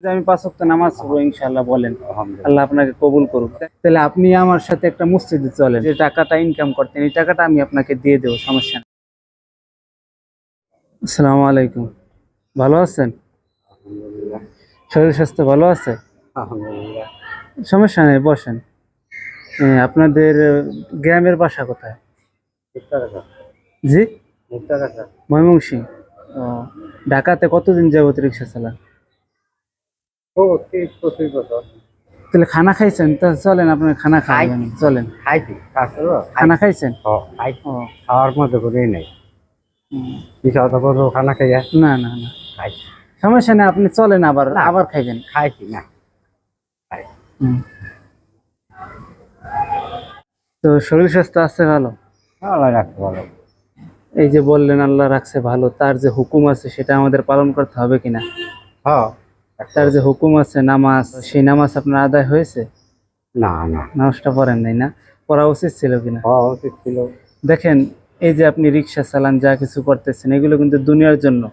যে আমি ৫ ওয়াক্ত নামাজ পড়বো ইনশাআল্লাহ বলেন। আলহামদুলিল্লাহ। আল্লাহ আপনাকে কবুল করুক। তাহলে আপনি আমার সাথে একটা মসজিদে চলেন। যে টাকাটা ইনকাম করতেন এই টাকাটা আমি আপনাকে দিয়ে দেবো, সমস্যা নেই। আসসালামু আলাইকুম। ভালো আছেন? আলহামদুলিল্লাহ। শরীর স্বাস্থ্য ভালো আছে? আলহামদুলিল্লাহ। সমস্যা নেই, বসেন। আপনাদের গ্রামের বাসা কোথায়? মুক্তাগাছা। জি, মুক্তাগাছা। ময়মনসিংহ। ও, ঢাকাতে কতদিন যাবত রিক্সা চালান? ও ৩০-২৫ বছর। তাহলে খানা খাইছেন? তো চলেন, আপনার খানা খাইবেন, চলেন। খাইছি, খানা খাইছেন? খাইছি। ও, খাওয়ার মধ্যে করেই নাই। হুম। বিশাল করবো খানা খাইয়া। না না না, খাইছি। সমস্যা নেই, আপনি চলেন, আবার না। আবার খাইবেন। খাইছি না। খাইছি। হুম। তো শরীর স্বাস্থ্য আছে ভালো? আল্লাহ রাখতে ভালো। এই যে বললেন আল্লাহ রাখছে ভালো, তার যে হুকুম আছে সেটা আমাদের পালন করতে হবে কিনা? হ্যাঁ। তার যে হুকুম আছে নামাজ, সেই নামাজ আপনার আদায় হয়েছে? না না, নামাজটা পড়েন নাই না? পড়া উচিত ছিল কিনা? হওয়া উচিত ছিল। দেখেন, এই যে আপনি রিক্সা চালান, যা কিছু করতেছেন, এগুলো কিন্তু দুনিয়ার জন্য।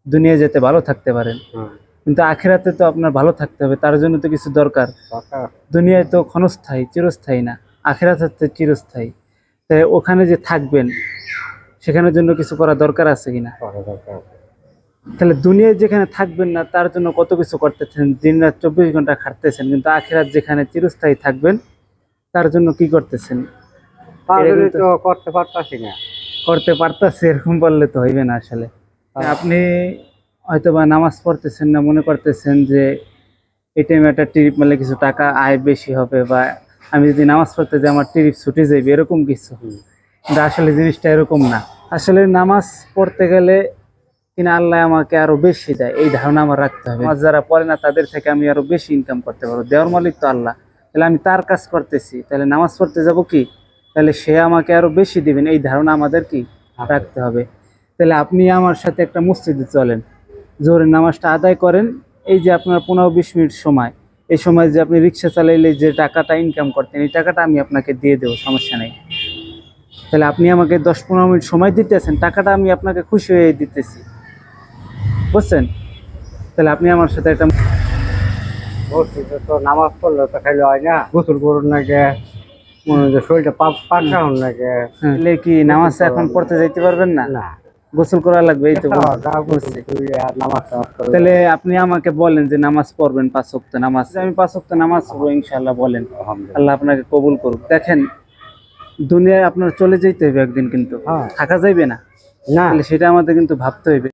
দুনিয়া যেতে ভালো থাকতে পারেন, হ্যাঁ। কিন্তু আখিরাতে তো আপনার ভালো থাকতে হবে, তার জন্য তো কিছু দরকার। দরকার। দুনিয়ায় তো ক্ষণস্থায়ী, চিরস্থায়ী না। আখিরাতে তো চিরস্থায়ী। তাই ওখানে যে থাকবেন, সেখানের জন্য কিছু করা দরকার আছে কিনা? করা দরকার। তাহলে দুনিয়ায় যেখানে থাকবেন না, তার জন্য কত কিছু করতেছেন, দিন রাত ২৪ ঘন্টা খাটতেছেন, কিন্তু আখিরাত যেখানে চিরস্থায়ী থাকবেন, তার জন্য কি করতেছেন? তাহলে এটা কিন্তু তো করতে পারতাছি না। করতে পারতেছে, এরকম বললে তো হইবে না আসলে। আপনি হয়তোবা নামাজ পড়তেছেন না, মনে করতেছেন যে এই টাইমে একটা ট্রিপ মারলে কিছু টাকা আয় বেশি হবে, বা আমি যদি নামাজ পড়তে যাই আমার ট্রিপ ছুটে যাইবে, এরকম কিছু। কিন্তু আসলে জিনিসটা এরকম না। আসলে নামাজ পড়তে গেলে কিনা আল্লাহ আমাকে আরো বেশি দেয়, এই ধারণা আমার রাখতে হবে। নামাজ যারা পড়ে না তাদের থেকে আমি আরো বেশি ইনকাম করতে পারবো। দেওয়ার মালিক তো আল্লাহ, তাহলে আমি তার কাজ করতেছি, তাহলে নামাজ পড়তে যাব কি, তাহলে সে আমাকে আরো বেশি দিবেন, এই ধারণা আমাদের কি রাখতে হবে। তাহলে আপনি আমার সাথে একটা মসজিদে চলেন, জোহরের নামাজটা আদায় করেন। এই যে আপনার 15-20 মিনিট সময়, এই সময় যে আপনি রিক্সা চালাইলে যে টাকাটা ইনকাম করতেন এই টাকাটা আমি আপনাকে দিয়ে দেবো, সমস্যা নেই। তাহলে আপনি আমাকে 10-15 মিনিট সময় দিতেছেন, টাকাটা আমি আপনাকে খুশি হয়ে দিতেছি, বুঝছেন? তাহলে আপনি আমার সাথে একটা মসজিদে তো নামাজ পড়লে তো খাইলে হয় না, গোসল করুন নাকি, মনে হয় যে শরীরটা পাকড়া হন নাকি। তাহলে কি নামাজ এখন পড়তে যাইতে পারবেন না? না। গোসল করা লাগবে, এই তো বুঝছি। নামাজ টামাজ করে। তাহলে আপনি আমাকে বলেন যে নামাজ পড়বেন ৫ ওয়াক্ত নামাজ। যে আমি ৫ ওয়াক্ত নামাজ পড়বো ইনশাআল্লাহ বলেন। আলহামদুলিল্লাহ। আল্লাহ আপনাকে কবুল করুক। দেখেন, দুনিয়ায় আপনার চলে যেতে হবে একদিন, কিন্তু হ্যাঁ। থাকা যাইবে না। না। তাহলে সেটা আমাদের কিন্তু ভাবতে হইবে।